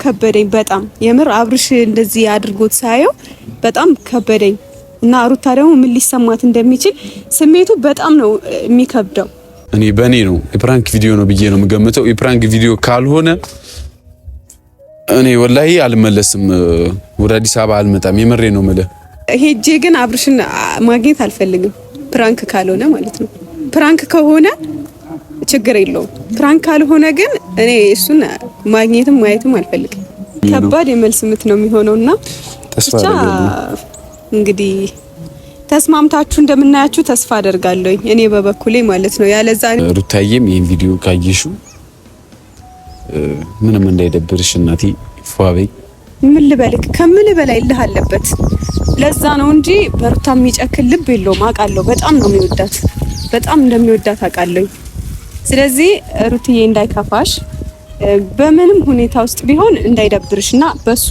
ከበደኝ በጣም የምር አብርሽ እንደዚህ አድርጎት ሳየው በጣም ከበደኝ እና ሩታ ደግሞ ምን ሊሰማት እንደሚችል ስሜቱ በጣም ነው የሚከብደው። እኔ በኔ ነው የፕራንክ ቪዲዮ ነው ብዬ ነው የምገምተው። የፕራንክ ቪዲዮ ካልሆነ እኔ ወላሂ አልመለስም፣ ወደ አዲስ አበባ አልመጣም። የምሬ ነው የምልህ። ሄጄ ግን አብርሽን ማግኘት አልፈልግም፣ ፕራንክ ካልሆነ ማለት ነው። ፕራንክ ከሆነ ችግር የለውም። ፕራንክ ካልሆነ ግን እኔ እሱን ማግኘትም ማየትም አልፈልግም። ከባድ የመልስ ምት ነው የሚሆነውና ብቻ እንግዲህ ተስማምታችሁ እንደምናያችሁ ተስፋ አደርጋለሁ እኔ በበኩሌ ማለት ነው። ያለዛ ሩታዬም ይሄን ቪዲዮ ካየሹ ምንም እንዳይደብርሽ እናቴ ፏበይ። ምን ልበልክ ከምን በላይ ልህ አለበት። ለዛ ነው እንጂ በሩታ የሚጨክል ልብ የለውም አውቃለሁ። በጣም ነው የሚወዳት፣ በጣም እንደሚወዳት አውቃለሁ። ስለዚህ ሩትዬ እንዳይከፋሽ፣ በምንም ሁኔታ ውስጥ ቢሆን እንዳይደብርሽና በሱ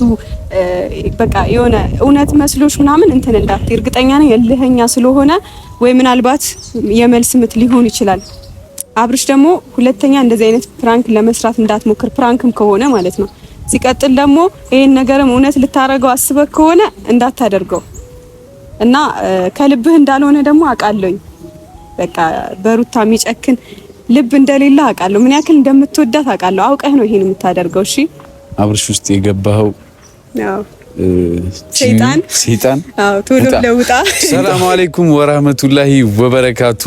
በቃ የሆነ እውነት መስሎሽ ምናምን እንትን እንዳትይ። እርግጠኛ ነኝ የልህኛ ስለሆነ ወይ ምናልባት የመልስ ምት ሊሆን ይችላል። አብርሽ ደግሞ ሁለተኛ እንደዚህ አይነት ፕራንክ ለመስራት እንዳትሞክር፣ ፕራንክም ከሆነ ማለት ነው። ሲቀጥል ደግሞ ይሄን ነገርም እውነት ልታረገው አስበህ ከሆነ እንዳታደርገው እና ከልብህ እንዳልሆነ ደግሞ አውቃለሁ። በቃ በሩታ የሚጨክን ልብ እንደሌለ አውቃለሁ። ምን ያክል እንደምትወዳት አውቃለሁ። አውቀህ ነው ይሄን የምታደርገው። እሺ አብርሽ ውስጥ የገባኸው ሰይጣን ቶሎ ለውጣ። ሰላም አለይኩም ወራህመቱላሂ ወበረካቱ።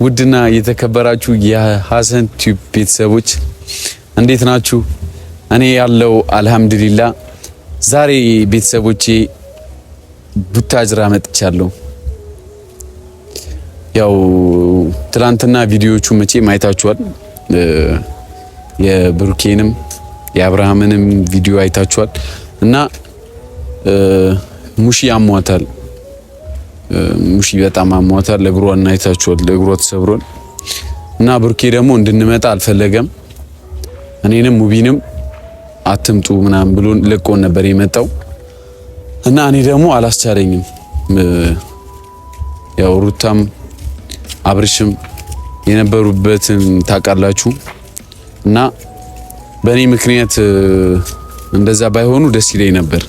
ውድና የተከበራችሁ የሐሰን ቲዩብ ቤተሰቦች እንዴት ናችሁ? እኔ ያለው አልহামዱሊላህ። ዛሬ ቤተሰቦቼ ቡታጅራ መጥቻለሁ። ያው ትላንትና ቪዲዮቹ መቼ ማይታችኋል። የብሩኬንም የአብርሃምንም ቪዲዮ አይታችኋል እና ሙሺ አሟታል። ሙሺ በጣም አሟታል። እግሯን አይታችኋል። እግሯ ተሰብሯል እና ብሩኬ ደግሞ እንድንመጣ አልፈለገም። እኔንም ሙቢንም አትምጡ ምናምን ብሎ ለቆን ነበር የመጣው እና እኔ ደግሞ አላስቻለኝም። ያው ሩታም አብርሽም የነበሩበትን ታውቃላችሁ እና በእኔ ምክንያት እንደዛ ባይሆኑ ደስ ይለኝ ነበር፣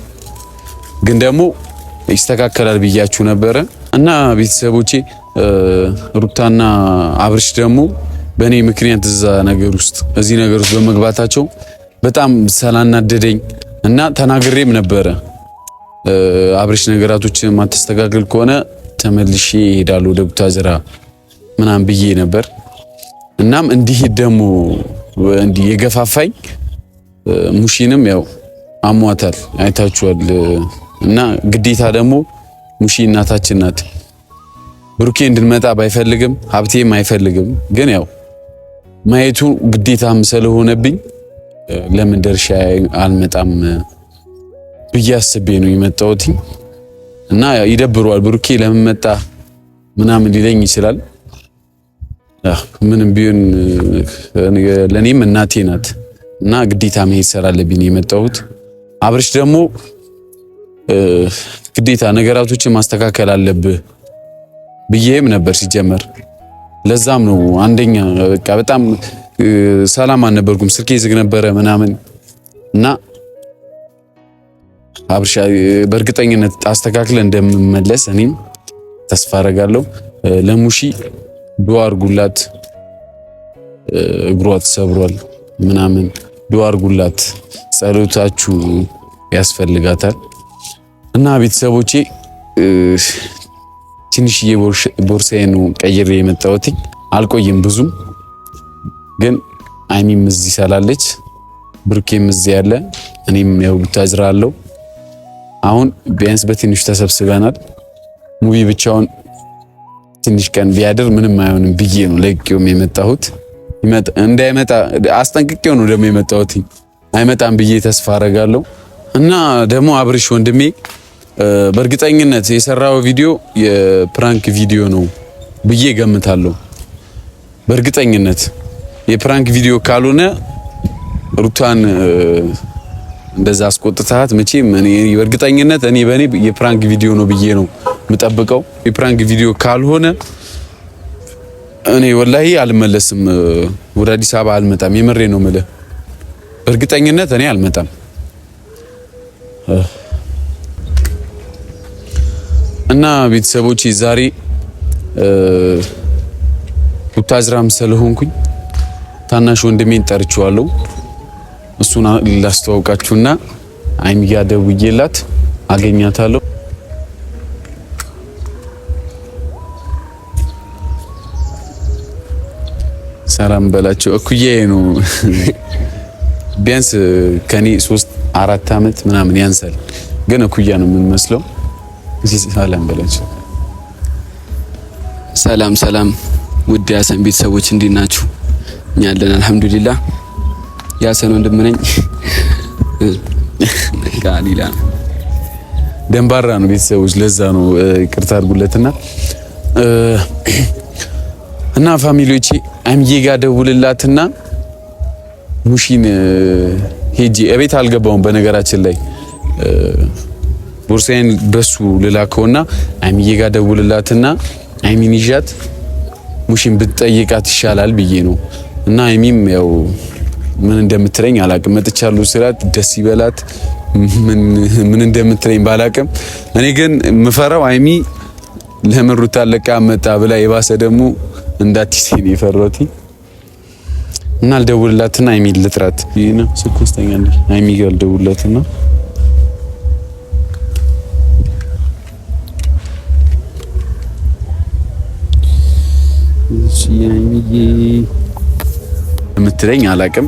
ግን ደግሞ ይስተካከላል ብያችሁ ነበረ እና ቤተሰቦቼ ሩታና አብርሽ ደግሞ በእኔ ምክንያት እዚህ ነገር ውስጥ በመግባታቸው በጣም ሰላናደደኝ እና ተናግሬም ነበረ። አብርሽ ነገራቶችን ማስተካከል ከሆነ ተመልሼ እሄዳለሁ ወደ ቡታጅራ ምናምን ብዬ ነበር። እናም እንዲህ ደግሞ እንዲህ የገፋፋኝ ሙሺንም ያው አሟታል አይታችኋል እና ግዴታ ደግሞ ሙሺ እናታችን ናት። ብሩኬ እንድንመጣ ባይፈልግም ሀብቴም አይፈልግም፣ ግን ያው ማየቱ ግዴታም ስለሆነብኝ ለምን ደርሻ አልመጣም ብዬ አስቤ ነው የመጣሁት እና ይደብረዋል። ብሩኬ ለምን መጣ ምናምን ሊለኝ ይችላል። ምንም ቢሆን ለኔም እናቴ ናት እና ግዴታ መሄድ ስላለብኝ የመጣሁት። አብርሽ ደግሞ ግዴታ ነገራቶችን ማስተካከል አለብህ ብዬም ነበር ሲጀመር። ለዛም ነው አንደኛ በቃ በጣም ሰላም አልነበርኩም፣ ስልኬ ዝግ ነበረ ምናምን እና አብርሽ በእርግጠኝነት አስተካክለ እንደምመለስ እኔም ተስፋ አደርጋለሁ። ለሙሺ ዱአ አድርጉላት፣ እግሯ ተሰብሯል ምናምን ዱአ አድርጉላት፣ ጸሎታችሁ ያስፈልጋታል እና ቤተሰቦቼ ትንሽዬ ቦርሳዬን ቀይሬ የመጣሁት አልቆይም ብዙም፣ ግን አይሚም እዚህ ሰላለች፣ ብሩኬም እዚህ ያለ፣ እኔም ያው ቡታጅራ አለው። አሁን ቢያንስ በትንሽ ተሰብስበናል። ሙቢ ብቻውን ትንሽ ቀን ቢያድር ምንም አይሆንም ብዬ ነው ለቄውም የመጣሁት። እንዳይመጣ አስጠንቅቄው ነው ደግሞ የመጣሁት። አይመጣም ብዬ ተስፋ አደርጋለሁ እና ደግሞ አብርሽ ወንድሜ በእርግጠኝነት የሰራው ቪዲዮ የፕራንክ ቪዲዮ ነው ብዬ ገምታለሁ። በእርግጠኝነት የፕራንክ ቪዲዮ ካልሆነ ሩታን እንደዛ አስቆጥታት መቼም እኔ በእርግጠኝነት በኔ የፕራንክ ቪዲዮ ነው ብዬ ነው የምጠብቀው። የፕራንክ ቪዲዮ ካልሆነ እኔ ወላሂ አልመለስም፣ ወደ አዲስ አበባ አልመጣም። የምሬ ነው የምልህ፣ በእርግጠኝነት እኔ አልመጣም እና ቤተሰቦቼ ዛሬ ቡታጅራም ስለሆንኩኝ ታናሽ ወንድሜን ጠርቼዋለሁ። እሱን ላስተዋውቃችሁና አይሚ ጋር ደውዬላት አገኛታለሁ። ሰላም በላቸው። እኩያዬ ነው ቢያንስ ከኔ 3-4 አመት ምናምን ያንሳል፣ ግን እኩያ ነው የምንመስለው። እዚህ ሰላም በላቸው። ሰላም ሰላም፣ ውድ ያሰን ቤተሰቦች እንዴት ናችሁ? እኛ አለን አልሐምዱሊላህ። ያሰን ወንድም ነኝ። ጋሊላ ደንባራ ነው ቤተሰቦች፣ ለዛ ነው ይቅርታ አድርጉለትና እና ፋሚሊዎቼ አይምዬ ጋር ደውልላትና ሙሺን ሄጂ እቤት አልገባውም። በነገራችን ላይ ቦርሳዬን በሱ ልላከውና አይምዬ ጋር ደውልላትና አይሚን ይዣት ሙሺን ብትጠይቃት ይሻላል ብዬ ነው። እና አይሚም ያው ምን እንደምትለኝ አላቅም። መጥቻለሁ ስላት ደስ ይበላት ምን እንደምትለኝ ባላቅም፣ እኔ ግን ምፈራው አይሚ ለምሩታ ለቃ መጣ ብላ የባሰ ደግሞ እንዳትሲኒ ፈሮቲ እና አልደውልላትና አይሚ ልጥራት ይሄና ስኩስተኛ እንዴ አይሚ ጋር አልደውልላትና አይሚዬ የምትለኝ አላቅም።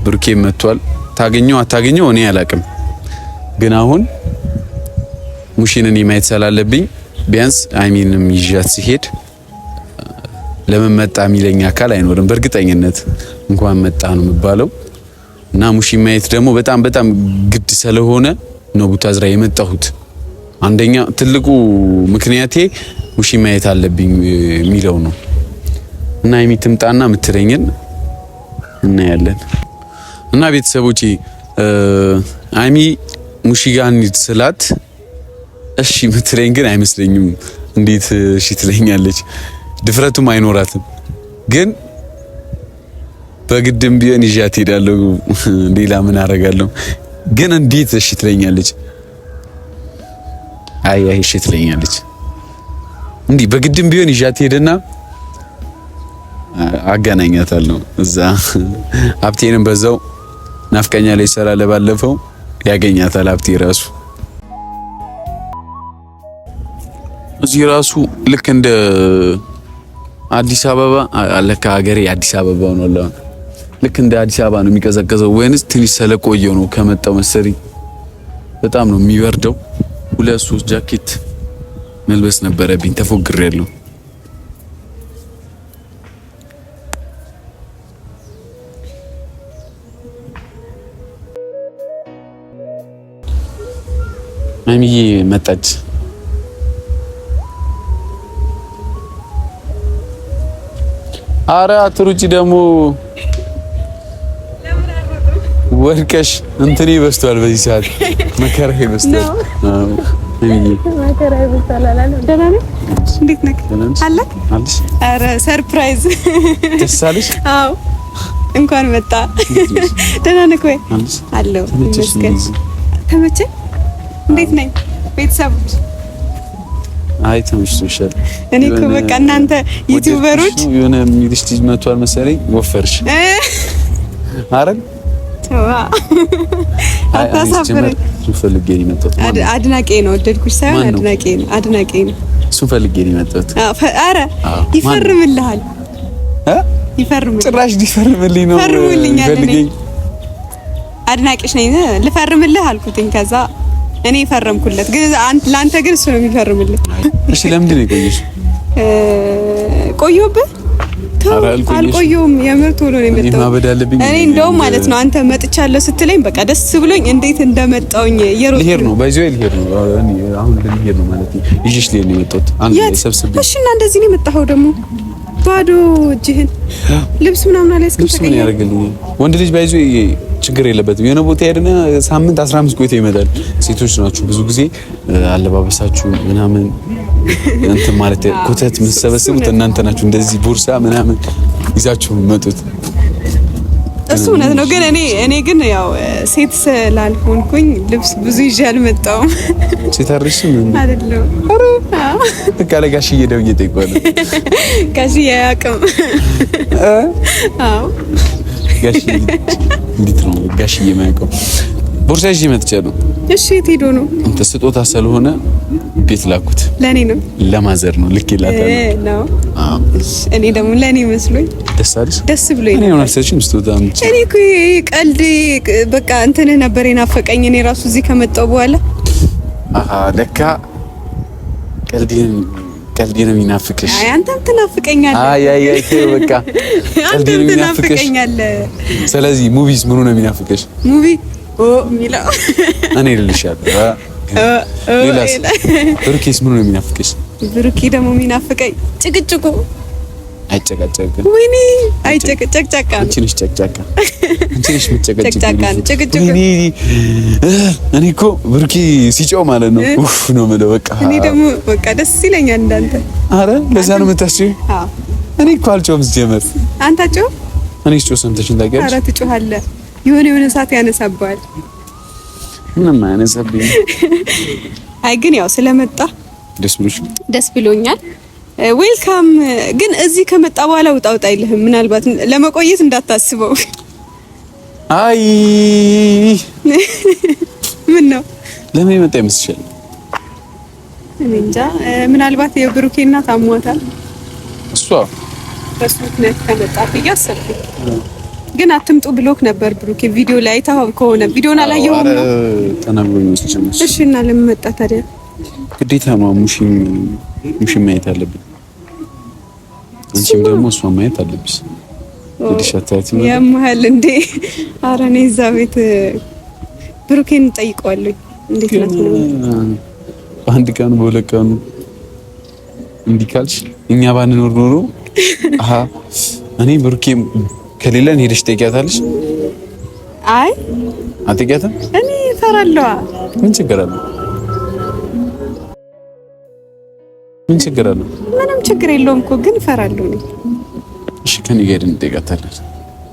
ብሩኬ መጥቷል። ታገኘው አታገኘው እኔ አላቅም፣ ግን አሁን ሙሺን እኔ ማየት ስላለብኝ ቢያንስ አይሚንም ይዣት ሲሄድ ለምን መጣ የሚለኝ አካል አይኖርም። በእርግጠኝነት እንኳን መጣ ነው የሚባለው። እና ሙሺን ማየት ደግሞ በጣም በጣም ግድ ስለሆነ ነው ቡታጅራ የመጣሁት። አንደኛ ትልቁ ምክንያቴ ሙሺን ማየት አለብኝ የሚለው ነው። እና አይሚ ትምጣና የምትለኝን እናያለን። እና ቤተሰቦቼ አይሚ ሙሺ ጋር እንሂድ ስላት እሺ የምትለኝ ግን አይመስለኝም። እንዴት እሺ ትለኛለች? ድፍረቱም አይኖራትም። ግን በግድም ቢሆን ይዣት ሄዳለሁ። ሌላ ምን አደርጋለሁ? ግን እንዴት እሺ ትለኛለች? አይ እሺ ትለኛለች። እንዲህ በግድም ቢሆን ይዣት ሄደና አገናኛታለሁ እዛ። ሀብቴንም በዛው ናፍቀኛ ላይ ሰራ ለባለፈው ያገኛታል ሀብቴ ራሱ እዚህ ራሱ ልክ እንደ አዲስ አበባ አለካ ሀገሬ አዲስ አበባ ነው አለ። ልክ እንደ አዲስ አበባ ነው የሚቀዘቀዘው ወይንስ ትንሽ ስለቆየው ነው ከመጣው መሰለኝ። በጣም ነው የሚበርደው። 2-3 ጃኬት መልበስ ነበረብኝ። ተፎግሬያለሁ። አይሚዬ መጣች። አረ አትሩጪ ደግሞ ወርቀሽ እንትኔ በስቷል። በዚህ ሰዓት መከራዬ በስቷል። አዎ መከራዬ በስቷል። ደህና ነህ? እንዴት ነህ? አለክ? አረ ሰርፕራይዝ ደስ አለሽ? አዎ እንኳን መጣ። ደህና ነህ ወይ? አለሁ ይመስገን። ተመቸኝ። እንዴት ነኝ? ቤተሰቦች አይ ተመችቶሻል? እኔ እኮ በቃ እናንተ ዩቲዩበሮች የሆነ የሚልሽ ልጅ መቷል መሰለኝ። ወፈርሽ አረን ተዋ አታሳፍረኝ። እሱ ፈልጌ ነው የመጣሁት። አድናቄ ነው። ወደድኩሽ ሳይሆን አድናቄ ነው። አድናቄ ነው። እሱ ፈልጌ ነው የመጣሁት። አረ ይፈርምልሃል። ይፈርምልኝ። ጭራሽ ሊፈርምልኝ ነው። ፈርሙልኛል። እኔ አድናቂሽ ነኝ። ልፈርምልህ አልኩትኝ። ከዛ እኔ ፈረምኩለት። ግን ላንተ ግን እሱ ነው የሚፈርምልህ። እሺ ለምንድን ነው የቆየሽ? ቆየሁብህ? አልቆየሁም። የምር ቶሎ ነው የመጣሁት። እኔ እንደውም ማለት ነው አንተ መጥቻለሁ ስትለኝ በቃ ደስ ብሎኝ እንዴት እንደመጣሁኝ ልሄድ ነው ባይዘው ልሄድ ነው። አሁን ልሄድ ነው ማለት ነው። ይዤሽ ልሄድ ነው የመጣሁት። አንድ ላይ ሰብስቤ። እሺ እና እንደዚህ ነው የመጣኸው ደግሞ ባዶ እጅህን ልብስ ምናምን አላስቀምጠኝ። ልብስ ምን ያደርግልኝ? ወንድ ልጅ ባይዘው ችግር የለበትም። የሆነ ቦታ ሄደና ሳምንት 15 ቆይቶ ይመጣል። ሴቶች ናችሁ ብዙ ጊዜ አለባበሳችሁ ምናምን እንትን ማለት ኮተት መሰበሰቡት እናንተ ናችሁ። እንደዚህ ቦርሳ ምናምን ይዛችሁ መጡት እሱ እውነት ነው። ግን እኔ ግን ያው ሴት ስላልሆንኩኝ ልብስ ብዙ ይዤ አልመጣሁም። ሴት አይደለሽም አይደለም። በቃ ለጋሽዬ ደውዬ ጠይቀዋለሁ። ጋሽዬ አያውቅም። አዎ ጋሽዬ እንዴት ነው ጋሽዬ የማያውቀው? ቦርሳ ይዤ መጥቻለሁ። እሺ የት ሄዶ ነው? አንተ ስጦታ ስለሆነ ቤት ላኩት። ለኔ ነው ለማዘር ነው ልክ ይላታል ነው። አዎ እኔ ደግሞ ለኔ መስሎኝ ደስ አለሽ? ደስ ብሎኝ እኔ ነው አልሰችም ስጦታ አምጪ። እኔ እኮ ቀልድ በቃ እንትንህ ነበር የናፈቀኝ። እኔ ራሱ እዚህ ከመጣሁ በኋላ ለካ ቀልድ ነው የሚናፍቅሽ። አይ አንተም ትናፍቀኛለህ። አይ በቃ ቀልድ ነው የሚናፍቅሽ። ስለዚህ ሙቪስ ምኑ ነው የሚናፍቅሽ? ሙቪ ሚላ እኔ ልልሻለሁ። ሌላስ? ብሩኬስ ምኑ ነው የሚናፍቅሽ? ብሩኬ ደግሞ የሚናፍቀኝ ጭቅጭቁ። አይጨቃጨቅም። ወይኔ አይጨቅጨቅጫቃ። አንቺ ነሽ ጨቅጫቃ። አንቺ ነሽ የምትጨቀጭቅ። ጭቅጭቁ። እኔ እኮ ብሩኬ ሲጮህ ማለት ነው ኡፍ ነው የምለው በቃ። እኔ ደግሞ በቃ ደስ ይለኛል እንዳንተ። አረ ለዛ ነው የምታስጪው? አዎ። እኔ እኮ አልጮህም ሲጀመር። አንተ ጮህ? እኔ ስጮህ ሰምተሽኝ ታውቂያለሽ? አረ ትጮሃለህ። የሆነ ሰዓት ያነሳባል። ምንም አያነሳብኝ። አይ ግን ያው ስለመጣ ደስ ብሎኛል። ዌልካም። ግን እዚህ ከመጣ በኋላ ውጣ አይልህም? ምናልባት ለመቆየት እንዳታስበው። አይ ምን ነው ለምን የመጣ ይመስልሻል? እኔ እንጃ። ምናልባት የብሩኬ እናት አሟታል። እሷ በሱ ምክንያት ከመጣ ብዬ አሰብኩ። ግን አትምጡ ብሎክ ነበር ብሩኬ። ቪዲዮ ላይ አይተኸው ከሆነ ቪዲዮን አላየኸውም ነው? ተናግሮኝ መስጨመሽ። እሺ እና ለምን መጣ ታዲያ? ግዴታ ነው ሙሽን ማየት አለብኝ። አንቺም ደግሞ እሷን ማየት አለብሽ። ለዲሻታት ነው ያማል እንዴ? ኧረ እኔ እዛ ቤት ብሩኬን ጠይቀዋለሁ። እንዴት ነው በአንድ ቀኑ በሁለት ቀኑ እንዲህ ካልሽ እኛ ባንኖር ኖሮ እኔ ብሩኬ ከሌለን ሄደሽ ጠይቂያታለሽ? አይ አትጠይቂያትም? እኔ እፈራለሁ። ምን ችግር አለው? ምን ችግር አለው? ምንም ችግር የለውም እኮ ግን እፈራለሁ እኔ። እሺ ከኔ ጋር ሄደን እንጠይቃታለን።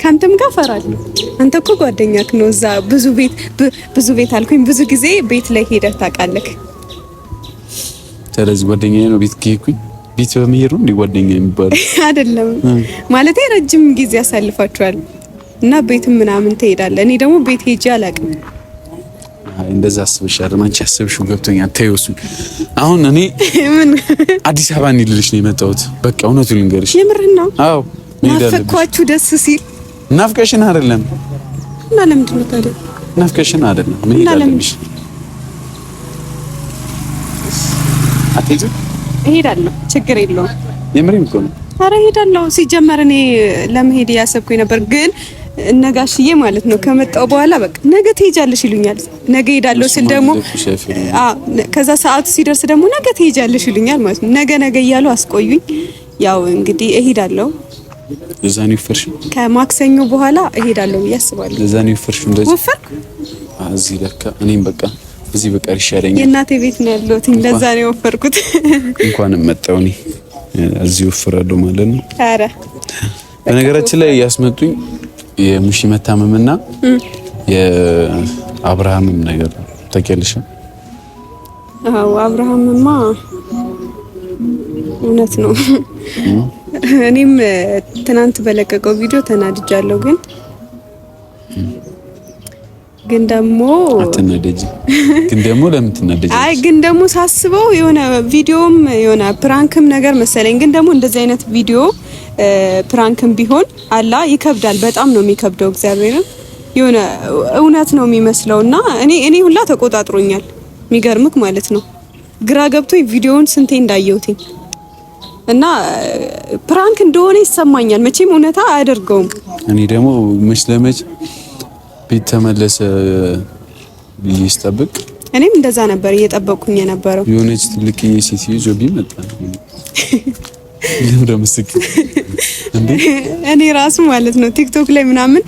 ካንተም ጋር እፈራለሁ። አንተ እኮ ጓደኛክ ነው። እዛ ብዙ ቤት አልኩኝ። ብዙ ጊዜ ቤት ላይ ሄደህ ታውቃለህ። ስለዚህ ጓደኛዬ ነው ቤት ከሄድኩኝ ቤት በመሄድ ነው እንደ ጓደኛ የሚባለው አይደለም። ማለቴ ረጅም ጊዜ ያሳልፋችኋል እና ቤትም ምናምን ትሄዳለህ። እኔ ደግሞ ቤት ሄጄ አላውቅም። አይ እንደዛ አስበሻል። አንቺ አስበሽው ገብቶኛል። ተይው እሱን። አሁን እኔ ምን አዲስ አበባ እንሂድልሽ ነው የመጣሁት። በቃ እውነቱን ልንገርሽ። የምርህን ነው? አዎ ናፈኳችሁ ደስ ሲል። ናፍቀሽን አይደለም? እና ለምንድን ነው ታዲያ? ናፍቀሽን አይደለም? ምን ይላልሽ? አትሄጂም? እሄዳለሁ። ችግር የለውም። የምሬን እኮ ነው። ኧረ እሄዳለሁ። ሲጀመር እኔ ለመሄድ እያሰብኩኝ ነበር ግን እነጋሽዬ ማለት ነው ከመጣው በኋላ በቃ ነገ ትሄጃለሽ ይሉኛል። ነገ ሄዳለሁ ስል ደግሞ ከዛ ሰዓቱ ሲደርስ ደግሞ ነገ ትሄጃለሽ ይሉኛል ማለት ነው። ነገ እያሉ አስቆዩኝ። ያው እንግዲህ እሄዳለሁ። ለዛኔ ወፈርሽ? ከማክሰኞ በኋላ እሄዳለሁ ብዬ አስባለሁ። ለዛኔ ወፈርሽ? እንደዚህ ወፈርኩ? እዚህ ለካ እኔም በቃ እዚህ በቃ ይሻለኛል። የእናቴ ቤት ነው ያለሁት። ለዛ ነው የወፈርኩት። እንኳንም መጣሁ እኔ እዚህ ወፍራለሁ ማለት ነው። ኧረ በነገራችን ላይ ያስመጡኝ የሙሺ መታመምና የአብርሃምም ነገር ታውቂያለሽ? አዎ አብርሃምማ እውነት ነው። እኔም ትናንት በለቀቀው ቪዲዮ ተናድጃለሁ። ግን ደግሞ አትናደጂ። ግን ደግሞ ለምን ትናደጂ? አይ ግን ደግሞ ሳስበው የሆነ ቪዲዮም የሆነ ፕራንክም ነገር መሰለኝ። ግን ደግሞ እንደዚህ አይነት ቪዲዮ ፕራንክም ቢሆን አላ ይከብዳል። በጣም ነው የሚከብደው። እግዚአብሔርን የሆነ እውነት ነው የሚመስለውና እኔ ሁላ ተቆጣጥሮኛል። የሚገርምክ ማለት ነው ግራ ገብቶኝ ቪዲዮውን ስንቴ እንዳየሁትኝ እና ፕራንክ እንደሆነ ይሰማኛል። መቼም እውነታ አያደርገውም። እኔ ደግሞ መች ለመች ቤት ተመለሰ ብዬ ስጠብቅ እኔም እንደዛ ነበር እየጠበቅኩኝ የነበረው። የሆነች ትልቅዬ ሴትዮ ጆቢ መጣ። ለምስክ እንዴ እኔ ራሱ ማለት ነው ቲክቶክ ላይ ምናምን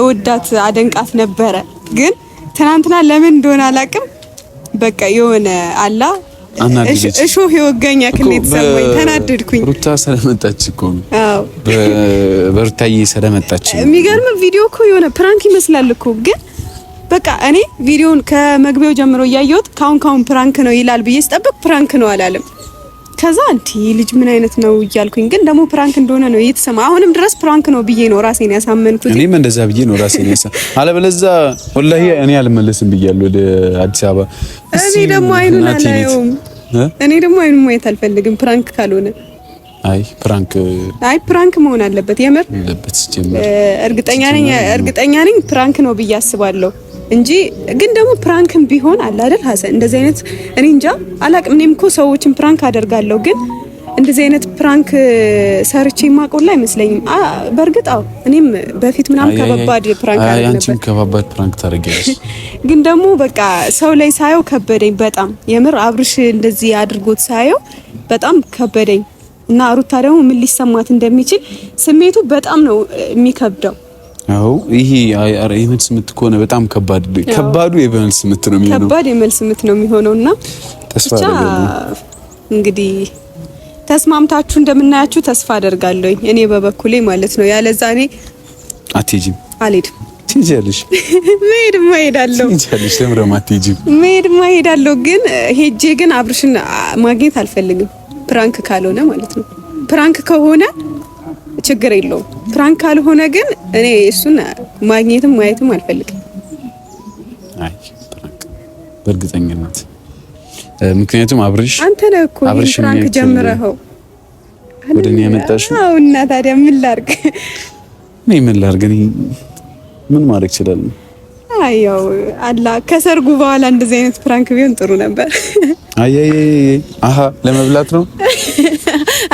ወዳት አደንቃት ነበረ። ግን ትናንትና ለምን እንደሆነ አላውቅም በቃ የሆነ አላ አናደደች። እሾህ የወጋኝ ያክል የተሰማኝ ተናደድኩኝ። ሩታ ስለመጣች እኮ ነው። አዎ በሩታዬ ስለመጣች። የሚገርም ቪዲዮ እኮ የሆነ ፕራንክ ይመስላል እኮ ግን በቃ እኔ ቪዲዮን ከመግቢያው ጀምሮ እያየሁት ካሁን ፕራንክ ነው ይላል ብዬ ስጠብቅ ፕራንክ ነው አላለም። ከዛ አንቺ ልጅ ምን አይነት ነው እያልኩኝ ግን ደግሞ ፕራንክ እንደሆነ ነው እየተሰማ አሁንም ድረስ ፕራንክ ነው ብዬ ነው ራሴን ያሳመንኩት። እኔም እንደዛ ብዬ ነው ራሴን አለበለዚያ ወላሂ እኔ አልመለስም ብያለሁ ወደ አዲስ አበባ። እኔ ደግሞ አይኑን አላየውም። እኔ ደግሞ አይኑን ማየት አልፈልግም ፕራንክ ካልሆነ። አይ ፕራንክ መሆን አለበት የምር አለበት ጀመር። እርግጠኛ ነኝ ፕራንክ ነው ብዬ አስባለሁ እንጂ ግን ደግሞ ፕራንክም ቢሆን አለ አይደል ሀሰን እንደዚህ አይነት እኔ እንጃ አላቅም። እኔም እኮ ሰዎችን ፕራንክ አደርጋለሁ ግን እንደዚህ አይነት ፕራንክ ሰርቼ ማቆላ አይመስለኝም። በእርግጥ እኔም በፊት ምናምን ከባባድ ፕራንክ አደረግ ነበር። አንቺም ከባባድ ፕራንክ ታደርጊያለሽ። ግን ደግሞ በቃ ሰው ላይ ሳየው ከበደኝ በጣም የምር አብርሽ እንደዚህ አድርጎት ሳየው በጣም ከበደኝ እና ሩታ ደግሞ ምን ሊሰማት እንደሚችል ስሜቱ በጣም ነው የሚከብደው። አው ይሄ የመልስ ምት ከሆነ በጣም ከባዱ የመልስ ምት ነው የሚሆነው። ከባድ የመልስ ምት ነው የሚሆነውና ተስፋ አደርጋለሁ እንግዲህ ተስማምታችሁ እንደምናያችሁ ተስፋ አደርጋለሁ እኔ በበኩሌ ማለት ነው። ያለዛ እኔ አትሄጂም? አልሄድም። ትሄጃለሽ? እሄዳለሁ። ትሄጃለሽ? ለምረም አትሄጂም? እሄዳለሁ ግን ሄጄ ግን አብርሽን ማግኘት አልፈልግም ፕራንክ ካልሆነ ማለት ነው። ፕራንክ ከሆነ ችግር የለውም። ፕራንክ ካልሆነ ግን እኔ እሱን ማግኘትም ማየትም አልፈልግም። አይ ፕራንክ በእርግጠኝነት ምክንያቱም አብርሽ አንተ ነህ እኮ ፕራንክ ጀምረኸው ወደኔ ያመጣሽው። አዎ እና ታዲያ ምን ላድርግ? ምን ላድርግ? ምን ማድረግ ይችላል? አያው አላ ከሰርጉ በኋላ እንደዚህ አይነት ፕራንክ ቢሆን ጥሩ ነበር። አሃ ለመብላት ነው?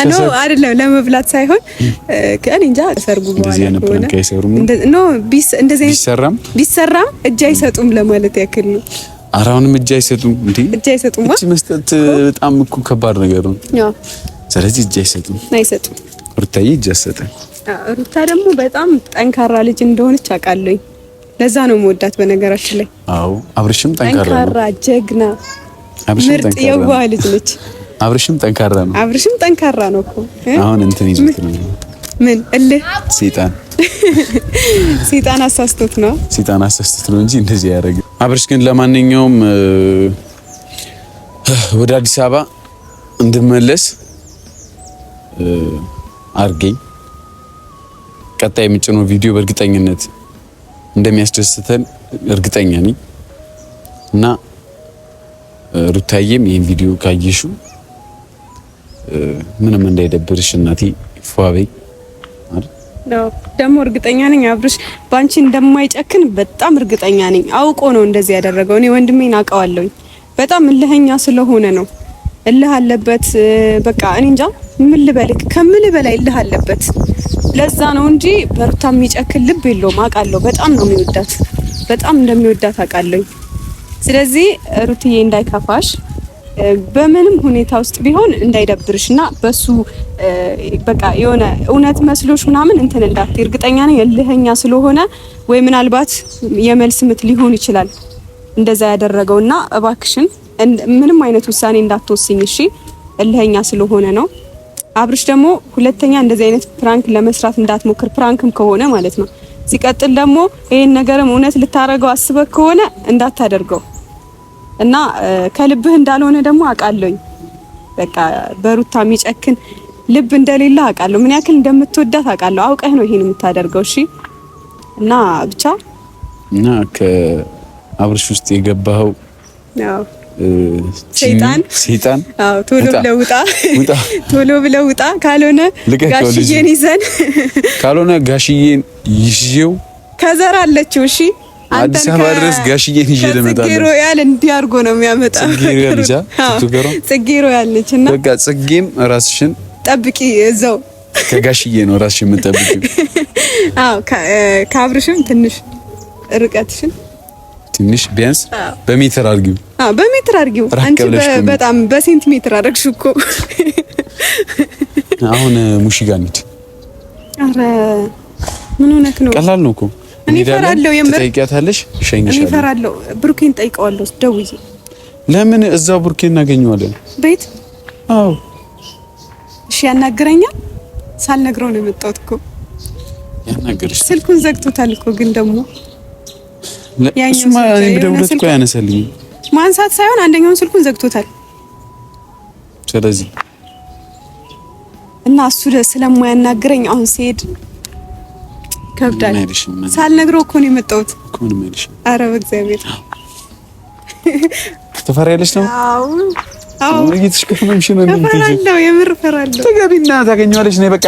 አኖ አይደለም ለመብላት ሳይሆን ከእኔ እንጃ ሰርጉ በኋላ ነው እንደዚህ ቢሰራም እጅ አይሰጡም ለማለት ያክል ነው። አራውንም እጅ አይሰጡም እንዴ? እጅ አይሰጡም። እጅ መስጠት በጣም እኮ ከባድ ነገር ነው። ያው ስለዚህ እጅ አይሰጡም። ሩታዬ እጅ አሰጠን። ሩታ ደግሞ በጣም ጠንካራ ልጅ እንደሆነች አውቃለሁ። ለዛ ነው የምወዳት በነገራችን ላይ። አዎ አብርሽም ጠንካራ ጀግና ምርጥ የዋህ ልጅ ነች። አብርሽም ጠንካራ ነው እኮ። አሁን እንትን ይዞት ነው ምን እልህ ሰይጣን አሳስቶት ነው እንጂ እንደዚህ ያደርግ። አብርሽ ግን ለማንኛውም ወደ አዲስ አበባ እንድመለስ አርገኝ። ቀጣይ የምጭነው ቪዲዮ በእርግጠኝነት እንደሚያስደስተን እርግጠኛ ነኝ እና ሩታዬም ይሄን ቪዲዮ ካየሹ ምንም እንዳይደብርሽ እናቴ ፏበይ ነው። ደግሞ እርግጠኛ ነኝ አብርሽ ባንቺ እንደማይጨክን በጣም እርግጠኛ ነኝ። አውቆ ነው እንደዚህ ያደረገው። እኔ ወንድሜን አውቀዋለሁ። በጣም እልህኛ ስለሆነ ነው። እልህ አለበት። በቃ እኔ እንጃ ምን ልበልክ፣ ከምን በላይ እልህ አለበት። ለዛ ነው እንጂ በሩታ የሚጨክን ልብ የለውም። አውቃለሁ። በጣም ነው የሚወዳት፣ በጣም እንደሚወዳት አውቃለሁ። ስለዚህ ሩትዬ እንዳይከፋሽ፣ በምንም ሁኔታ ውስጥ ቢሆን እንዳይደብርሽና በሱ በቃ የሆነ እውነት መስሎሽ ምናምን እንትን እንዳትይ። እርግጠኛ ነኝ እልህኛ ስለሆነ ወይ ምናልባት የመልስ ምት ሊሆን ይችላል እንደዛ ያደረገውና እባክሽን ምንም አይነት ውሳኔ እንዳትወስኝ እሺ። እልህኛ ስለሆነ ነው። አብርሽ ደግሞ ሁለተኛ እንደዚህ አይነት ፕራንክ ለመስራት እንዳትሞክር፣ ፕራንክም ከሆነ ማለት ነው። ሲቀጥል ደግሞ ይሄን ነገርም እውነት ልታረገው አስበህ ከሆነ እንዳታደርገው እና ከልብህ እንዳልሆነ ደግሞ አውቃለሁኝ። በቃ በሩታ የሚጨክን ልብ እንደሌለ አውቃለሁ። ምን ያክል እንደምትወዳት አውቃለሁ። አውቀህ ነው ይሄን የምታደርገው እሺ። እና ብቻ እና ከአብርሽ ውስጥ የገባኸው ሰይጣን ቶሎ ብለው ውጣ፣ ካልሆነ ጋሽዬን ይዘን ይዤው ከዘራ አለችው እሺ። አዲስ አበባ ድረስ ጋሽዬን ይዤ ለመጣለሁ። ጽጌሮ ያል እንዲያርጎ ነው የሚያመጣው። ጽጌሮ ያለችና በቃ ጽጌም ራስሽን ጠብቂ እዛው ከጋሽዬ ነው ራስሽን የምትጠብቂው። አዎ ከአብርሽም ትንሽ ርቀትሽን ትንሽ ቢያንስ በሜትር አድርጊው። በሜትር አድርጊው። አንቺ በጣም በሴንቲሜትር አደረግሽ እኮ። አሁን ሙሺ ጋር እንሂድ። ኧረ ምን ሆነክ ነው? ቀላል ነው እኮ። እኔ እፈራለሁ። የምር ትጠይቂያታለሽ? እሸኝሻለሁ። እኔ እፈራለሁ። ብሩኬን ጠይቀዋለሁ ደውዬ። ለምን እዛው ቡርኬ እናገኘዋለን ቤት? አዎ እሺ ያናግረኛል። ሳልነግረው ነው የመጣሁት እኮ። ያናግርሽ ስልኩን ዘግቶታል እኮ ግን ደግሞ እሱማ እኔ ብደውልለት እኮ ያነሳልኝ። ማንሳት ሳይሆን አንደኛውን ስልኩን ዘግቶታል። ስለዚህ እና እሱ ስለማያናግረኝ አሁን ሲሄድ ከብዳል። ሳልነግረው እኮ ነው የመጣሁት እኮ ነው የምልሽ። ኧረ በእግዚአብሔር ትፈሪያለሽ ነው? አዎ አዎ እየተሽከረመምሽ ነው እንዴ? እፈራለሁ፣ የምር እፈራለሁ። ተገቢና ታገኘዋለሽ ነው በቃ።